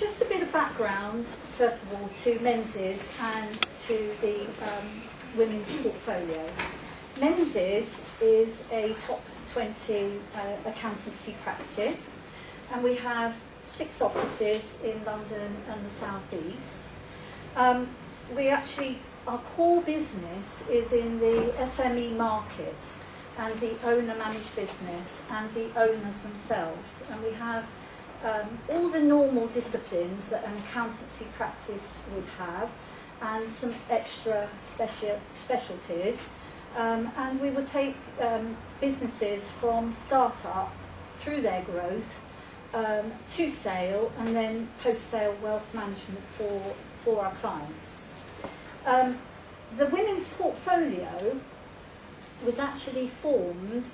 just a bit of background, first of all, to Menzies and to the women's portfolio. Menzies is a top 20 accountancy practice, and we have 6 offices in London and the South East. Our core business is in the SME market and the owner-managed business and the owners themselves. And we have all the normal disciplines that an accountancy practice would have, and some extra specialties. And we would take businesses from start-up through their growth to sale, and then post-sale wealth management for our clients. The women's portfolio was actually formed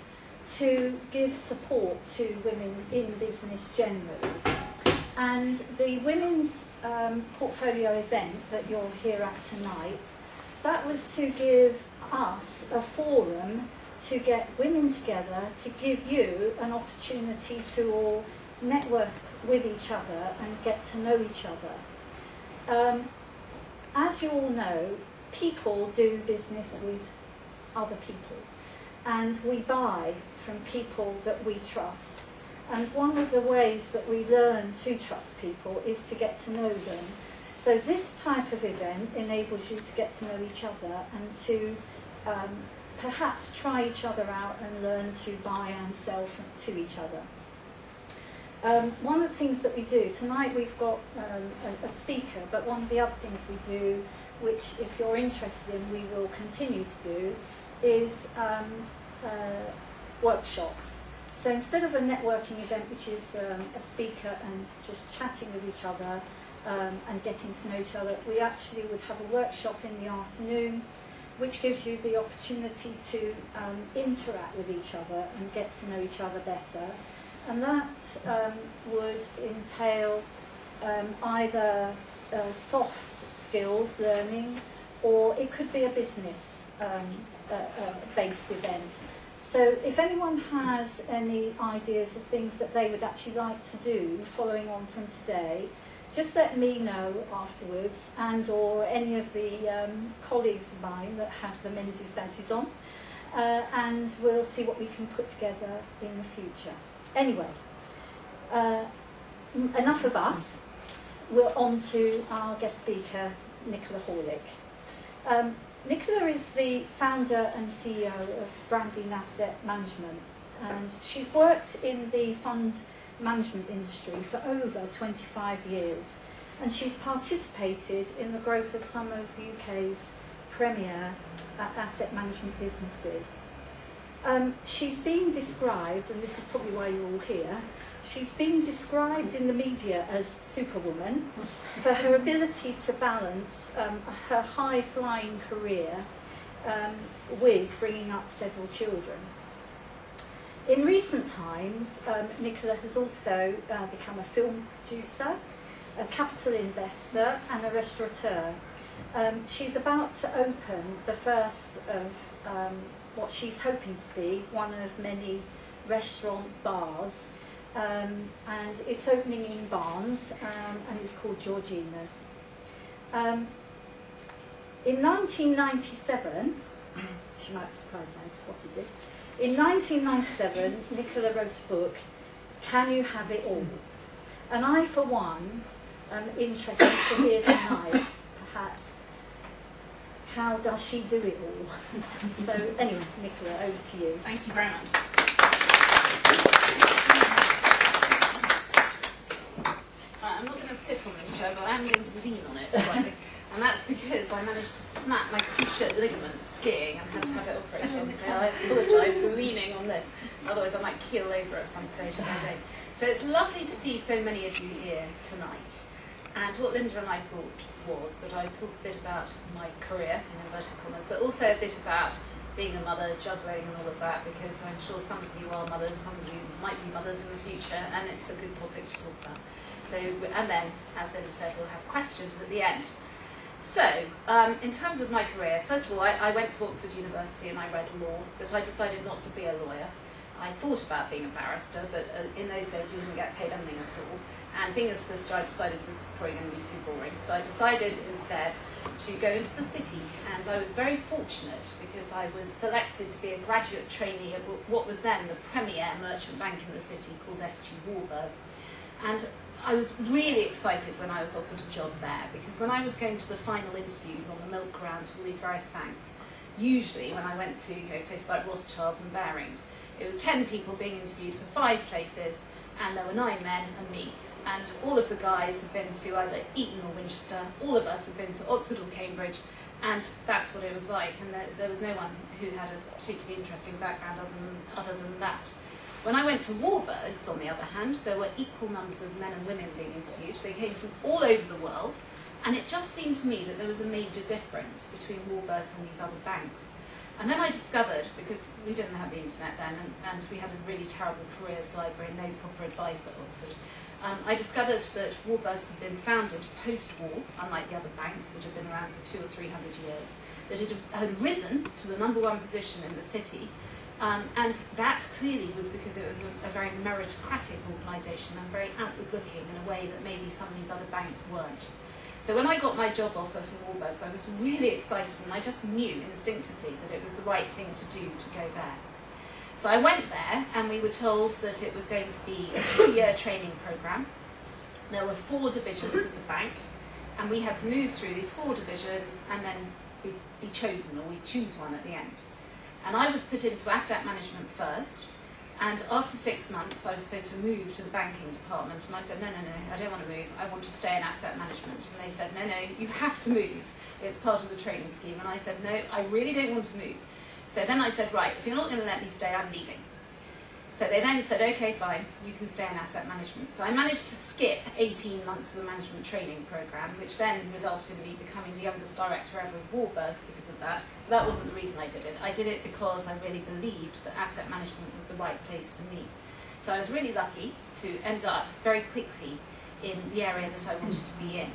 to give support to women in business generally. And the women's portfolio event that you're here at tonight, that was to give us a forum to get women together, to give you an opportunity to all network with each other and get to know each other. As you all know, people do business with other people, and we buy from people that we trust. And one of the ways that we learn to trust people is to get to know them. So this type of event enables you to get to know each other and to perhaps try each other out and learn to buy and sell to each other. One of the things that we do, tonight we've got a speaker, but one of the other things we do, which if you're interested in we will continue to do, is workshops. So instead of a networking event, which is a speaker and just chatting with each other and getting to know each other, we actually would have a workshop in the afternoon, which gives you the opportunity to interact with each other and get to know each other better. And that would entail either soft skills learning, or it could be a business based event. So if anyone has any ideas of things that they would actually like to do following on from today, just let me know afterwards, and or any of the colleagues of mine that have the Menzies badges on, and we'll see what we can put together in the future. Anyway, enough of us. We're on to our guest speaker, Nicola Horlick. Nicola is the founder and CEO of Branding Asset Management, and she's worked in the fund management industry for over 25 years, and she's participated in the growth of some of UK's premier asset management businesses. She's been described, and this is probably why you're all here, she's been described in the media as Superwoman for her ability to balance her high-flying career with bringing up several children. In recent times, Nicola has also become a film producer, a capital investor and a restaurateur. She's about to open the first of what she's hoping to be one of many restaurant bars, and it's opening in Barnes, and it's called Georgina's. In 1997, she might be surprised I spotted this, in 1997 Nicola wrote a book, Can You Have It All? And I, for one, am interested to hear tonight, perhaps, how does she do it all? So anyway, Nicola, over to you. Thank you very much. Right, I'm not going to sit on this chair, but I am going to lean on it slightly. And that's because I managed to snap my cruciate ligament skiing and had to have it operated on. So I apologise for leaning on this. Otherwise I might keel over at some stage of my day. So it's lovely to see so many of you here tonight. And what Linda and I thought was that I'd talk a bit about my career, in inverted commas, but also a bit about being a mother, juggling and all of that, because I'm sure some of you are mothers, some of you might be mothers in the future, and it's a good topic to talk about. So, and then, as Linda said, we'll have questions at the end. So, in terms of my career, first of all, I went to Oxford University and I read law, but I decided not to be a lawyer. I thought about being a barrister, but in those days you didn't get paid anything at all. And being a solicitor, I decided was probably going to be too boring. So I decided instead to go into the city. And I was very fortunate because I was selected to be a graduate trainee at what was then the premier merchant bank in the city called S.G. Warburg. And I was really excited when I was offered a job there, because when I was going to the final interviews on the milk round to all these various banks, usually when I went to places like Rothschild's and Barings, it was 10 people being interviewed for 5 places, and there were 9 men and me. And all of the guys have been to either Eton or Winchester, all of us have been to Oxford or Cambridge, and that's what it was like, and there was no one who had a particularly interesting background other than that. When I went to Warburg's, on the other hand, there were equal numbers of men and women being interviewed. They came from all over the world, and it just seemed to me that there was a major difference between Warburg's and these other banks. And then I discovered, because we didn't have the internet then, and we had a really terrible careers library and no proper advice at Oxford, I discovered that Warburg's had been founded post-war, unlike the other banks that had been around for 200 or 300 years, that it had risen to the #1 position in the city, and that clearly was because it was a very meritocratic organisation and very outward-looking in a way that maybe some of these other banks weren't. So when I got my job offer from Warburg's, I was really excited, and I just knew instinctively that it was the right thing to do to go there. So I went there, and we were told that it was going to be a 2-year training programme. There were 4 divisions of the bank, and we had to move through these 4 divisions and then be chosen, or we'd choose one at the end. And I was put into asset management first, and after 6 months I was supposed to move to the banking department, and I said, no, I don't want to move, I want to stay in asset management. And they said, no, you have to move, it's part of the training scheme. And I said, no, I really don't want to move. So then I said, right, if you're not going to let me stay, I'm leaving. So they then said, okay, fine, you can stay in asset management. So I managed to skip 18 months of the management training programme, which then resulted in me becoming the youngest director ever of Warburg's because of that. But that wasn't the reason I did it. I did it because I really believed that asset management was the right place for me. So I was really lucky to end up very quickly in the area that I wanted to be in.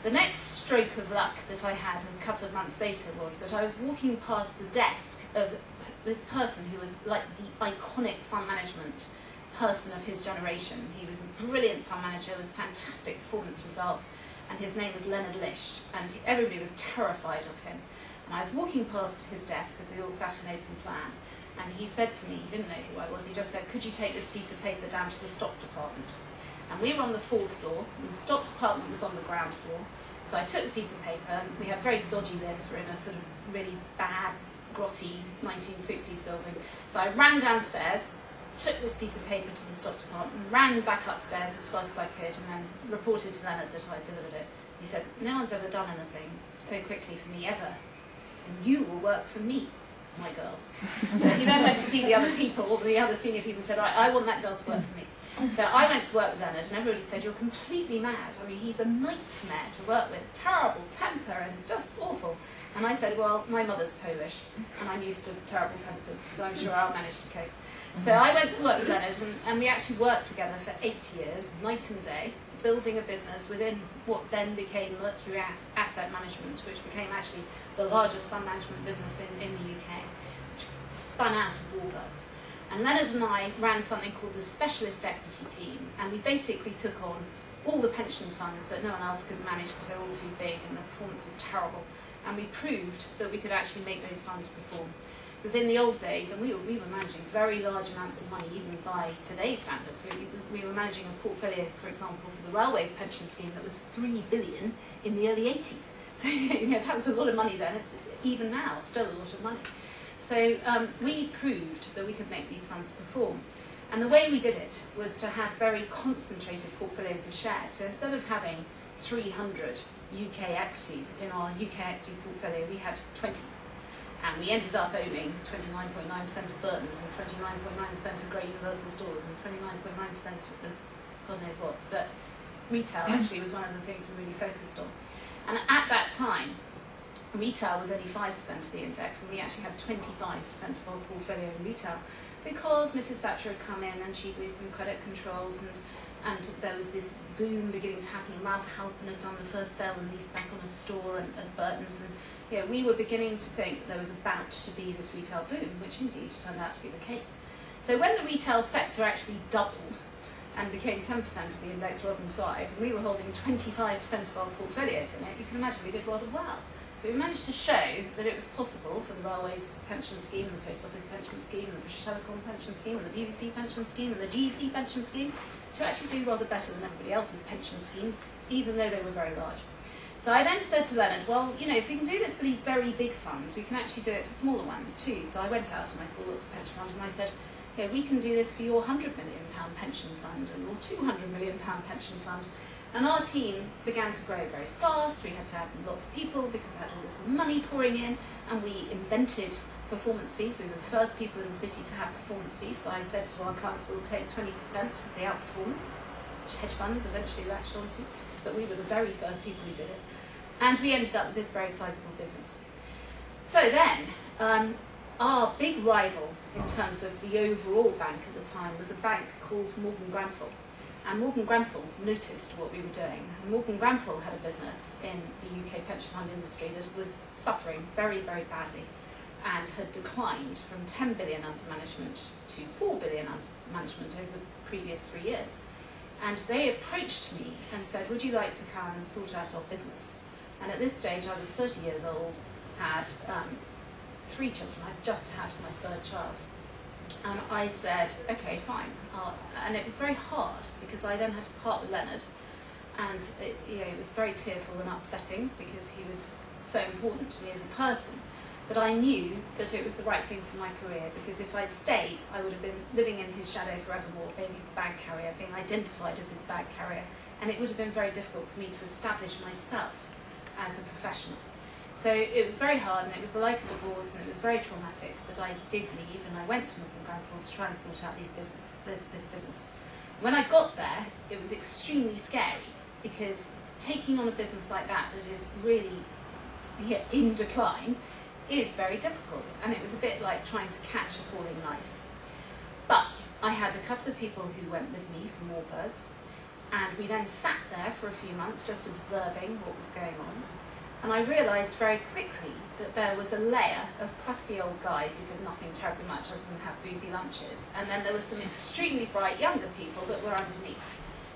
The next stroke of luck that I had a couple of months later was that I was walking past the desk of this person who was like the iconic fund management person of his generation. He was a brilliant fund manager with fantastic performance results, and his name was Leonard Lish, and everybody was terrified of him. And I was walking past his desk, because we all sat in open plan, and he said to me, he didn't know who I was, he just said, could you take this piece of paper down to the stock department? And we were on the 4th floor, and the stock department was on the ground floor. So I took the piece of paper, and we had very dodgy lifts, we're in a sort of really bad, grotty 1960s building. So I ran downstairs, took this piece of paper to the stock department, ran back upstairs as fast as I could, and then reported to Leonard that I delivered it. He said, no one's ever done anything so quickly for me ever, and you will work for me, my girl. So he then went to see the other people, all the other senior people, and said, I want that girl to work for me. So I went to work with Leonard, and everybody said, you're completely mad. I mean, he's a nightmare to work with, terrible temper and just awful. And I said, well, my mother's Polish, and I'm used to terrible tempers, so I'm sure I'll manage to cope. So I went to work with Leonard, and we actually worked together for 8 years, night and day, building a business within what then became Mercury Asset Management, which became actually the largest fund management business in the UK, which spun out of Warburg's. And Leonard and I ran something called the Specialist Equity Team, and we basically took on all the pension funds that no one else could manage because they're all too big and the performance was terrible. And we proved that we could actually make those funds perform. Because in the old days, and we were managing very large amounts of money, even by today's standards. We were managing a portfolio, for example, for the Railways pension scheme that was $3 billion in the early 80s. So that was a lot of money then. It's even now still a lot of money. So we proved that we could make these funds perform. And the way we did it was to have very concentrated portfolios of shares. So instead of having 300 UK equities in our UK equity portfolio, we had 20. And we ended up owning 29.9% of Burton's and 29.9% of Great Universal Stores and 29.9% of God knows what. But retail actually was one of the things we really focused on. And at that time, retail was only 5% of the index, and we actually had 25% of our portfolio in retail because Mrs. Thatcher had come in and she'd used some credit controls, and there was this boom beginning to happen. Ralph Halpin had done the first sale and lease back on a store at Burton's, and we were beginning to think that there was about to be this retail boom, which indeed turned out to be the case. So when the retail sector actually doubled and became 10% of the index rather than 5%, and we were holding 25% of our portfolios in it, you can imagine we did rather well. So we managed to show that it was possible for the Railways Pension Scheme and the Post Office Pension Scheme and the British Telecom Pension Scheme and the BBC Pension Scheme and the GEC Pension Scheme to actually do rather better than everybody else's pension schemes, even though they were very large. So I then said to Leonard, well, you know, if we can do this for these very big funds, we can actually do it for smaller ones too. So I went out and I saw lots of pension funds and I said, yeah, we can do this for your £100 million pension fund and your £200 million pension fund. And our team began to grow very fast. We had to have lots of people because we had all this money pouring in, and we invented performance fees. We were the first people in the city to have performance fees. So I said to our clients, we'll take 20% of the outperformance, which hedge funds eventually latched onto, but we were the very first people who did it. And we ended up with this very sizable business. So then, our big rival in terms of the overall bank at the time was a bank called Morgan Grenfell. And Morgan Grenfell noticed what we were doing. And Morgan Grenfell had a business in the UK pension fund industry that was suffering very, very badly and had declined from 10 billion under management to 4 billion under management over the previous 3 years. And they approached me and said, would you like to come and sort out our business? And at this stage, I was 30 years old, had 3 children. I'd just had my 3rd child. And I said, okay, fine. And it was very hard because I then had to part with Leonard, and it was very tearful and upsetting because he was so important to me as a person. But I knew that it was the right thing for my career, because if I'd stayed, I would have been living in his shadow forevermore, being his bag carrier, being identified as his bag carrier, and it would have been very difficult for me to establish myself as a professional. So it was very hard, and it was like a divorce, and it was very traumatic, but I did leave, and I went to Morgan Grenfell to try and sort out this business. When I got there, it was extremely scary, because taking on a business like that is really in decline is very difficult, and it was a bit like trying to catch a falling knife. But I had a couple of people who went with me from Warburgs, and we then sat there for a few months just observing what was going on. And I realised very quickly that there was a layer of crusty old guys who did nothing terribly much other than have boozy lunches. And then there were some extremely bright younger people that were underneath.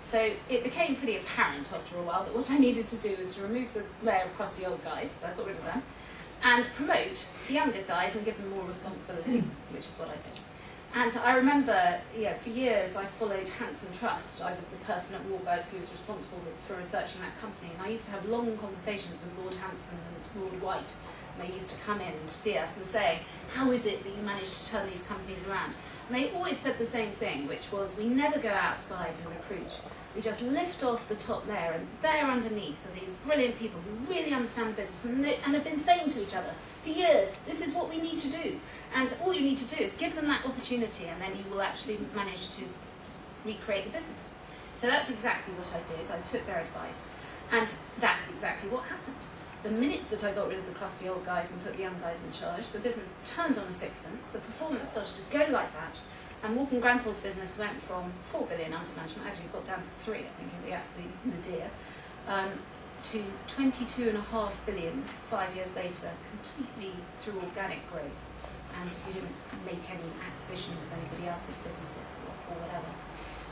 So it became pretty apparent after a while that what I needed to do was to remove the layer of crusty old guys, so I got rid of them, and promote the younger guys and give them more responsibility, which is what I did. And I remember, for years I followed Hanson Trust. I was the person at Warburgs who was responsible for researching that company, and I used to have long conversations with Lord Hanson and Lord White, and they used to come in to see us and say, how is it that you managed to turn these companies around? And they always said the same thing, which was, we never go outside and recruit. We just lift off the top layer, and there underneath are these brilliant people who really understand the business and have been saying to each other for years, this is what we need to do. And all you need to do is give them that opportunity, and then you will actually manage to recreate the business. So that's exactly what I did. I took their advice, and that's exactly what happened. The minute that I got rid of the crusty old guys and put the young guys in charge, the business turned on a sixpence, the performance started to go like that, and Morgan Grenfell's business went from 4 billion under management, actually got down to 3, I think, in the absolute nadir, to 22.5 billion 5 years later, completely through organic growth. And we didn't make any acquisitions of anybody else's businesses or whatever.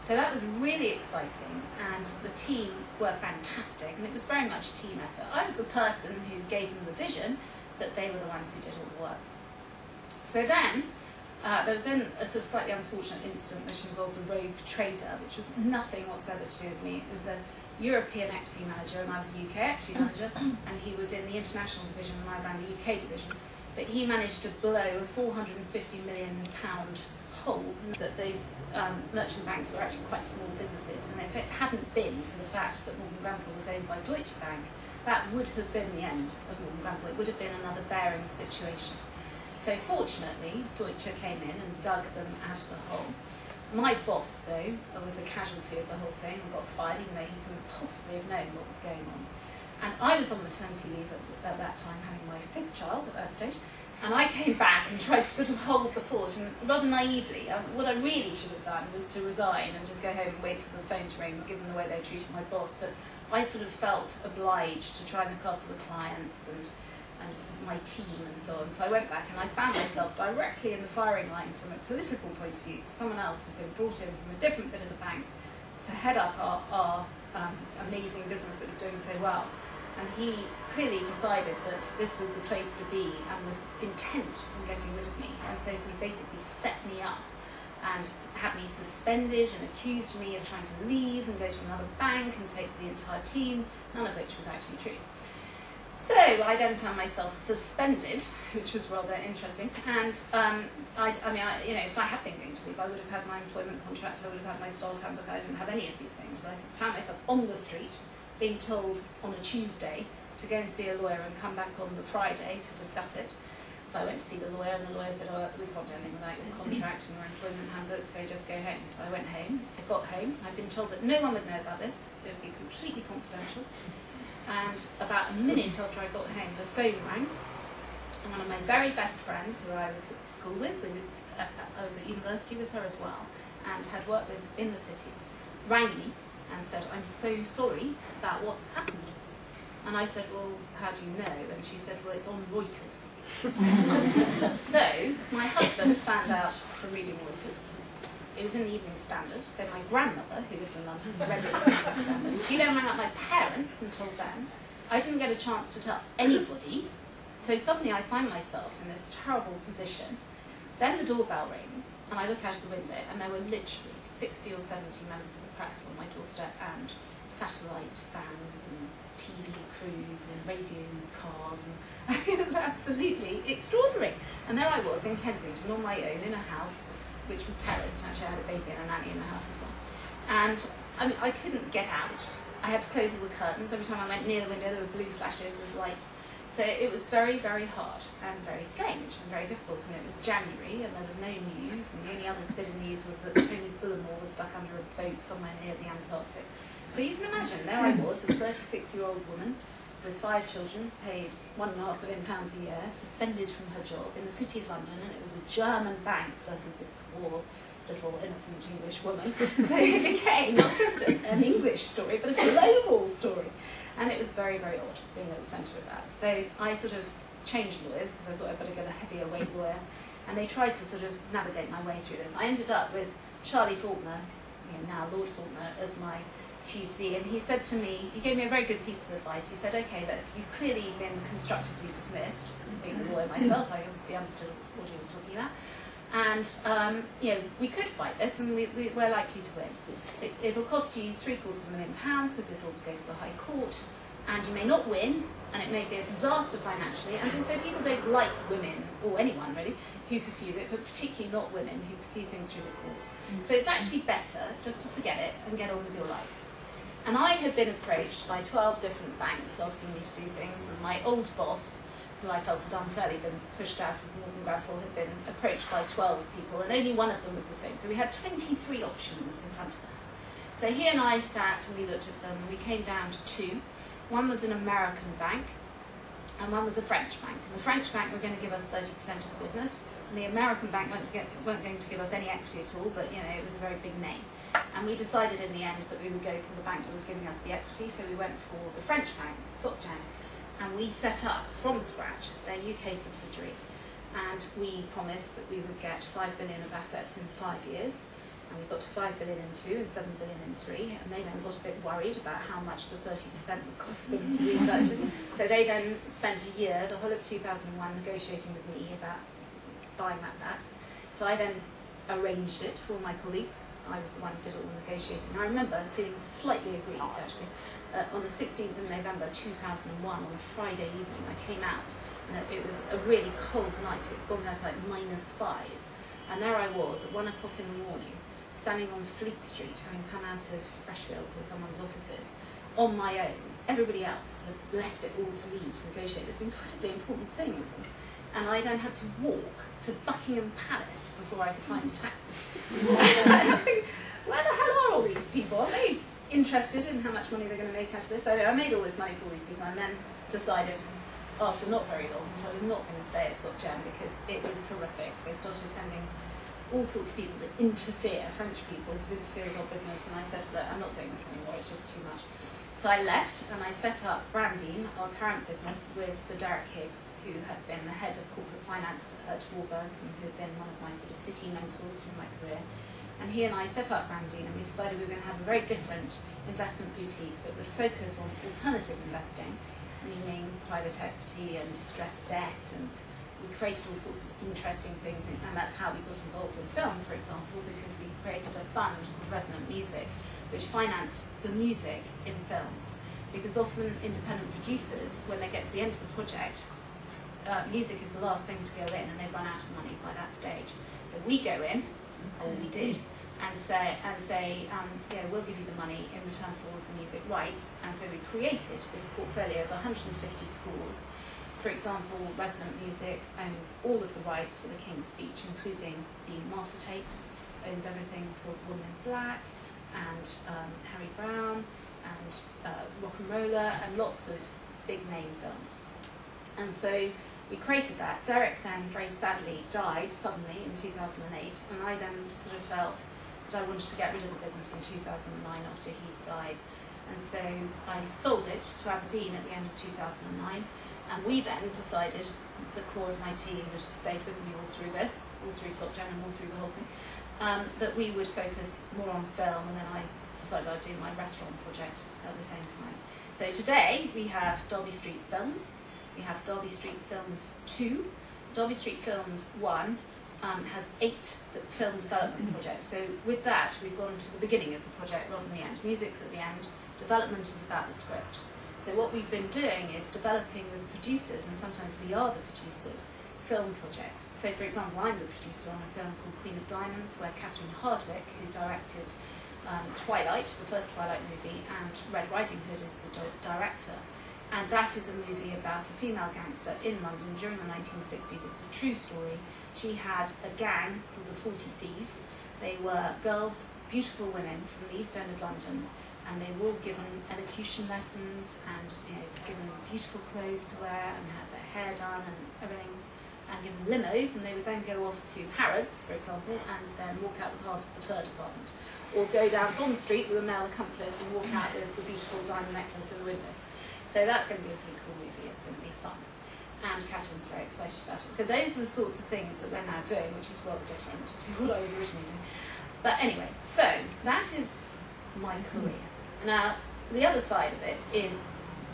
So that was really exciting, and the team were fantastic, and it was very much a team effort. I was the person who gave them the vision, but they were the ones who did all the work. So then, there was then a sort of slightly unfortunate incident which involved a rogue trader, which was nothing whatsoever to do with me. It was a European equity manager, and I was a UK equity manager, and he was in the international division, and I ran the UK division. But he managed to blow a £450 million hole, that these merchant banks were actually quite small businesses, and if it hadn't been for the fact that Morgan Grenfell was owned by Deutsche Bank, that would have been the end of Morgan Grenfell. It would have been another Baring situation. So fortunately, Deutsche came in and dug them out of the hole. My boss, though, was a casualty of the whole thing and got fired, even though he couldn't possibly have known what was going on. And I was on maternity leave at that time, having my 5th child at that stage, and I came back and tried to sort of hold the fort, and rather naively, what I really should have done was to resign and just go home and wait for the phone to ring, given the way they treated my boss. But I sort of felt obliged to try and look after the clients and my team and so on. So I went back and I found myself directly in the firing line from a political point of view. Someone else had been brought in from a different bit of the bank to head up our amazing business that was doing so well. And he clearly decided that this was the place to be and was intent on getting rid of me. And so sort of basically set me up and had me suspended and accused me of trying to leave and go to another bank and take the entire team, none of which was actually true. So I then found myself suspended, which was rather interesting. And if I had been going to leave, I would have had my employment contract, I would have had my staff handbook. I didn't have any of these things. So I found myself on the street, being told on a Tuesday to go and see a lawyer and come back on the Friday to discuss it. So I went to see the lawyer, and the lawyer said, "Oh, we can't do anything without your contract and your employment handbook, so just go home." So I went home. I got home. I'd been told that no one would know about this. It would be completely confidential. And about a minute after I got home, the phone rang. And one of my very best friends, who I was at school with, I was at university with her as well, and had worked with in the city, rang me and said, "I'm so sorry about what's happened." And I said, "Well, how do you know?" And she said, "Well, it's on Reuters." So my husband found out from reading Reuters. It was in the Evening Standard. So my grandmother, who lived in London, read it in the Evening Standard. He then rang up my parents and told them. I didn't get a chance to tell anybody. So suddenly I find myself in this terrible position. Then the doorbell rings, and I look out of the window, and there were literally 60 or 70 members of the press on my doorstep, and satellite vans, and TV crews, and radio cars, and it was absolutely extraordinary. And there I was in Kensington on my own in a house which was terraced, and actually I had a baby and a nanny in the house as well. And I mean, I couldn't get out. I had to close all the curtains. Every time I went near the window, there were blue flashes of light. So it was very, very hard and very strange and very difficult. And it was January, and there was no news. And the only other bit of news was that Tony Bullimore was stuck under a boat somewhere near the Antarctic. So you can imagine, there I was, a 36-year-old woman with 5 children, paid £1.5 million a year, suspended from her job in the city of London, and it was a German bank versus this poor little innocent English woman. So it became not just an English story, but a global story. And it was very, very odd being at the centre of that. So I sort of changed lawyers because I thought I'd better get a heavier weight lawyer. And they tried to sort of navigate my way through this. I ended up with Charlie Faulkner, now Lord Faulkner, as my QC, and he said to me, he gave me a very good piece of advice. He said, "Okay, look, you've clearly been constructively dismissed." Being a lawyer myself, I obviously understood what he was talking about. And we could fight this, and we're likely to win. It'll cost you £750,000 because it'll go to the High Court, and you may not win, and it may be a disaster financially. And also, people don't like women, or anyone really, who pursues it, but particularly not women who pursue things through the courts. So it's actually better just to forget it and get on with your life. And I had been approached by 12 different banks asking me to do things, and my old boss, who I felt had unfairly been pushed out of Morgan Bradford, had been approached by 12 people, and only one of them was the same. So we had 23 options in front of us. So he and I sat and we looked at them, and we came down to 2. One was an American bank, and one was a French bank. And the French bank were going to give us 30% of the business, and the American bank weren't going to give us any equity at all, but it was a very big name. And we decided in the end that we would go for the bank that was giving us the equity, so we went for the French bank, Société, and we set up from scratch their UK subsidiary. And we promised that we would get 5 billion of assets in 5 years, and we got to 5 billion in 2 and 7 billion in 3, and they then got a bit worried about how much the 30% would cost them to repurchase. So they then spent a year, the whole of 2001, negotiating with me about buying that back. So I then arranged it for my colleagues. I was the one who did all the negotiating. I remember feeling slightly aggrieved, actually. On the 16th of November 2001, on a Friday evening, I came out, and it was a really cold night. It got out like -5. And there I was at 1 o'clock in the morning, standing on Fleet Street, having come out of Freshfields or someone's offices, on my own. Everybody else had left it all to me to negotiate this incredibly important thing with them. And I then had to walk to Buckingham Palace before I could find a taxi. And I was thinking, where the hell are all these people? Are they interested in how much money they're going to make out of this? So I made all this money for all these people, and then decided, after not very long, so I was not going to stay at Société because it was horrific. They started sending all sorts of people to interfere, French people to interfere with our business, and I said that I'm not doing this anymore, it's just too much. So I left and I set up Brandine, our current business, with Sir Derek Higgs, who had been the head of corporate finance at Warburgs and who had been one of my sort of city mentors through my career. And he and I set up Brandine, and we decided we were going to have a very different investment boutique that would focus on alternative investing, meaning private equity and distressed debt, and we created all sorts of interesting things, and that's how we got involved in film, for example, because we created a fund called Resonant Music, which financed the music in films. Because often independent producers, when they get to the end of the project, music is the last thing to go in, and they've run out of money by that stage. So we go in, or we did, and say, yeah, we'll give you the money in return for all of the music rights. And so we created this portfolio of 150 scores. For example, Resonant Music owns all of the rights for the King's Speech, including the master tapes, owns everything for Woman in Black, and Harry Brown, and Rock'n'Roller, and lots of big name films. And so we created that. Derek then very sadly died suddenly in 2008, and I then sort of felt that I wanted to get rid of the business in 2009 after he died. And so I sold it to Aberdeen at the end of 2009, and we then decided, the core of my team that had stayed with me all through this, all through SocGen and all through the whole thing, that we would focus more on film, and then I decided I'd do my restaurant project at the same time. So today we have Derby Street Films, we have Derby Street Films 2, Derby Street Films 1 has 8 film development projects. So with that we've gone to the beginning of the project rather than the end. Music's at the end, development is about the script. So what we've been doing is developing with producers, and sometimes we are the producers, film projects. So for example, I'm the producer on a film called Queen of Diamonds, where Catherine Hardwicke, who directed Twilight, the first Twilight movie, and Red Riding Hood is the director. And that is a movie about a female gangster in London during the 1960s. It's a true story. She had a gang called the 40 Thieves. They were girls, beautiful women from the East End of London, and they were all given elocution lessons and given beautiful clothes to wear and had their hair done and everything, and given limos, and they would then go off to Harrods, for example, and then walk out with half of the fur department, or go down Bond Street with a male accomplice and walk out with the beautiful diamond necklace in the window. So that's going to be a pretty cool movie. It's going to be fun, and Catherine's very excited about it. So those are the sorts of things that we're now doing, which is rather different to what I was originally doing. But anyway, so that is my career. Now, the other side of it is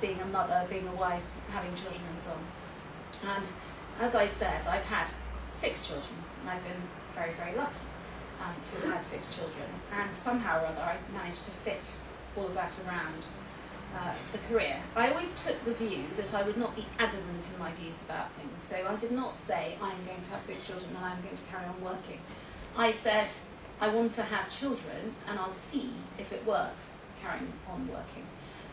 being a mother, being a wife, having children and so on. And as I said, I've had 6 children, and I've been very, very lucky to have had 6 children. And somehow or other, I've managed to fit all of that around the career. I always took the view that I would not be adamant in my views about things. So I did not say, I'm going to have 6 children and I'm going to carry on working. I said, I want to have children, and I'll see if it works carrying on working.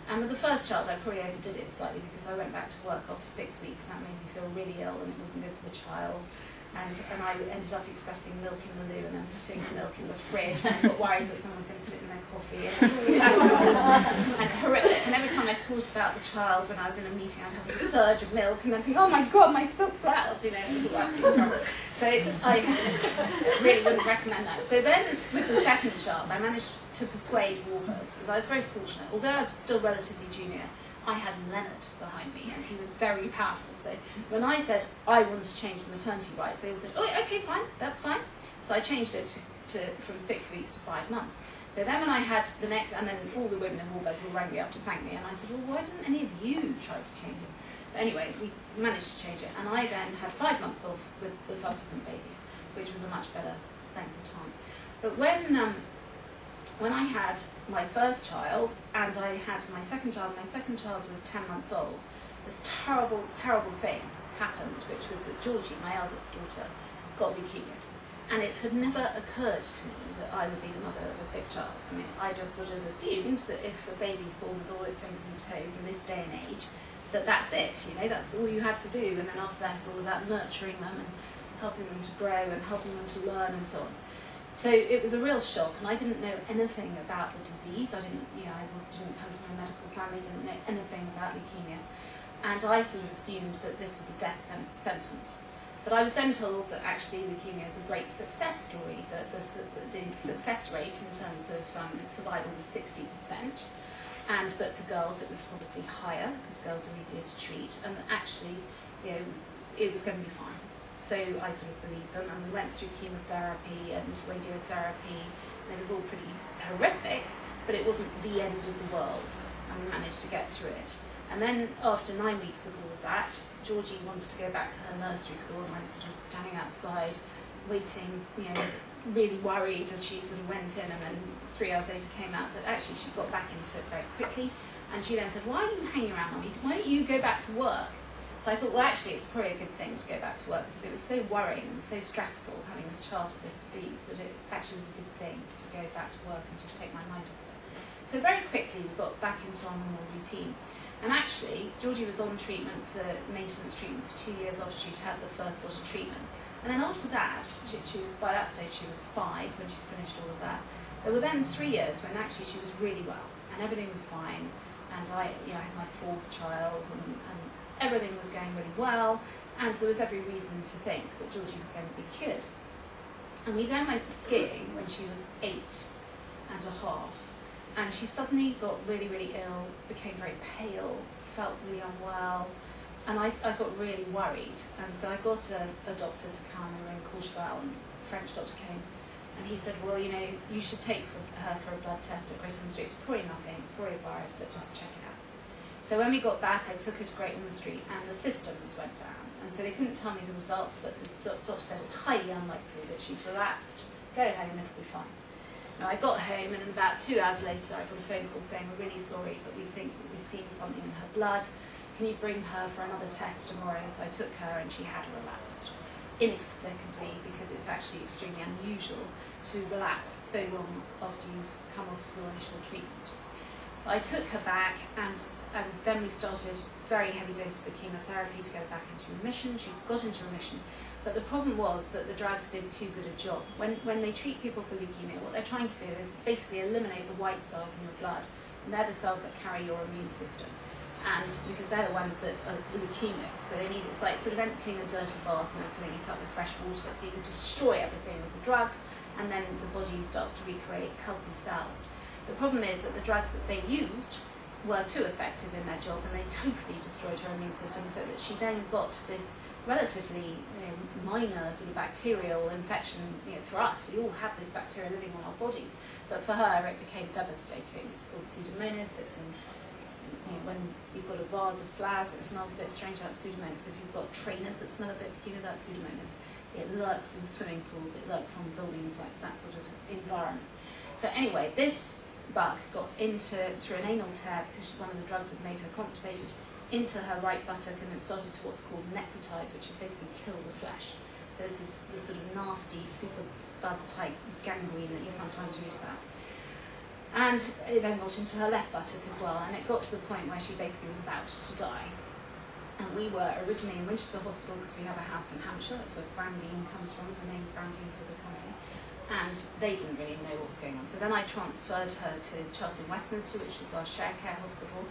And with the first child, I probably overdid it slightly because I went back to work after 6 weeks, and that made me feel really ill, and it wasn't good for the child. And I ended up expressing milk in the loo and then putting milk in the fridge, and I got worried that someone was going to put it in their coffee. And horrific. And every time I thought about the child when I was in a meeting, I'd have a surge of milk and then think, oh my God, my silk blouse, it was all absolutely terrible. So I really wouldn't recommend that. So then with the second child, I managed to persuade Warburgs, because I was very fortunate. Although I was still relatively junior, I had Leonard behind me, and he was very powerful. So when I said I wanted to change the maternity rights, they all said, oh, okay, fine, that's fine. So I changed it from 6 weeks to 5 months. So then when I had the next, and then all the women in Warburgs all rang me up to thank me, and I said, well, why didn't any of you try to change it? But anyway, we managed to change it, and I then had 5 months off with the subsequent babies, which was a much better length of time. But when I had my first child and I had my second child was 10 months old, this terrible, terrible thing happened, which was that Georgie, my eldest daughter, got leukemia. And it had never occurred to me that I would be the mother of a sick child. I mean, I just sort of assumed that if a baby's born with all its fingers and toes in this day and age, that's it, that's all you have to do. And then after that, it's all about nurturing them and helping them to grow and helping them to learn and so on. So it was a real shock, and I didn't know anything about the disease. I didn't come from a medical family, didn't know anything about leukemia. And I sort of assumed that this was a death sentence. But I was then told that actually leukemia is a great success story, that the success rate in terms of survival was 60%, and that for girls it was probably higher, because girls are easier to treat, and actually, you know, it was going to be fine. So I sort of believed them, and we went through chemotherapy and radiotherapy, and it was all pretty horrific, but it wasn't the end of the world, and we managed to get through it. And then after 9 weeks of all of that, Georgie wanted to go back to her nursery school, and I was sort of standing outside, waiting, you know, really worried as she sort of went in, and then 3 hours later came out. But actually she got back into it very quickly, and she then said, "Why are you hanging around, Mummy? Why don't you go back to work?" So I thought, well, actually it's probably a good thing to go back to work, because it was so worrying and so stressful having this child with this disease that it actually was a good thing to go back to work and just take my mind off it. So very quickly we got back into our normal routine. And actually, Georgie was on treatment for maintenance treatment for 2 years after she'd had the first lot of treatment. And then after that, she was, by that stage she was 5 when she'd finished all of that. There were then 3 years when actually she was really well, and everything was fine. And I had my 4th child, and everything was going really well, and there was every reason to think that Georgie was going to be cured. And we then went skiing when she was 8.5. And she suddenly got really, really ill, became very pale, felt really unwell, and I got really worried. And so I got a doctor to come, and in Courchevel, and a French doctor came, and he said, well, you know, you should take her for a blood test at Great Ormond Street. It's probably nothing, it's probably a virus, but just check it out. So when we got back, I took her to Great Ormond Street, and the systems went down. And so they couldn't tell me the results, but the doctor said it's highly unlikely that she's relapsed. Go home, it'll be fine. Now, I got home, and about 2 hours later I got a phone call saying, we're really sorry, but we think that we've seen something in her blood. Can you bring her for another test tomorrow? So I took her, and she had relapsed. Inexplicably, because it's actually extremely unusual to relapse so long after you've come off your initial treatment. So I took her back, and then we started very heavy doses of chemotherapy to get her back into remission. She got into remission. But the problem was that the drugs did too good a job. When they treat people for leukemia, what they're trying to do is basically eliminate the white cells in the blood, and they're the cells that carry your immune system. And because they're the ones that are leukemic, so they need, it's like sort of emptying a dirty bath and then filling it up with fresh water, so you can destroy everything with the drugs, and then the body starts to recreate healthy cells. The problem is that the drugs that they used were too effective in their job, and they totally destroyed her immune system, so that she then got this relatively minor sort of bacterial infection. For us, we all have this bacteria living on our bodies, but for her it became devastating. It's called Pseudomonas. It's in, when you've got a vase of flowers that smells a bit strange, that's Pseudomonas. If you've got trainers that smell a bit peculiar, that's Pseudomonas. It lurks in swimming pools, it lurks on building sites, that sort of environment. So anyway, this bug got through an anal tear, because one of the drugs had made her constipated, into her right buttock, and it started to what's called necrotize, which is basically kill the flesh. So this is the sort of nasty super bug type gangrene that you sometimes read about. And it then got into her left buttock as well, and it got to the point where she basically was about to die. And we were originally in Winchester Hospital because we have a house in Hampshire. That's where Brandine comes from, the name Brandine for the company. And they didn't really know what was going on. So then I transferred her to Chelsea and Westminster, which was our shared care hospital,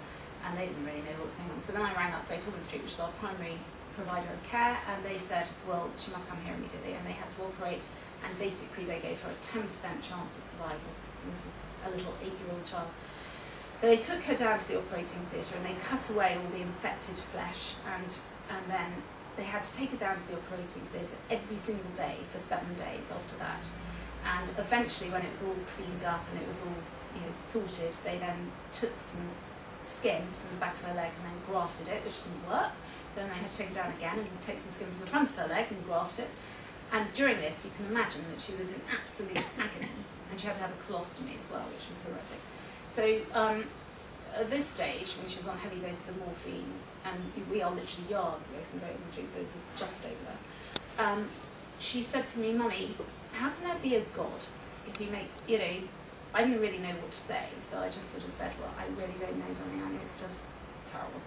and they didn't really know what was going on. So then I rang up Great Ormond Street, which is our primary provider of care, and they said, well, she must come here immediately, and they had to operate, and basically they gave her a 10% chance of survival. And this is a little 8-year-old child. So they took her down to the operating theatre, and they cut away all the infected flesh, and then they had to take her down to the operating theatre every single day for 7 days after that. And eventually, when it was all cleaned up and it was all sorted, they then took some skin from the back of her leg and then grafted it, which didn't work. So then they had to take her down again and take some skin from the front of her leg and graft it. And during this, you can imagine that she was in absolute agony, and she had to have a colostomy as well, which was horrific. So at this stage, when she was on heavy doses of morphine, and we are literally yards away from Great Ormond Street, so it's just over there, she said to me, "Mummy, how can there be a God if he makes, I didn't really know what to say, so I just sort of said, well, I really don't know, darling, it's just terrible."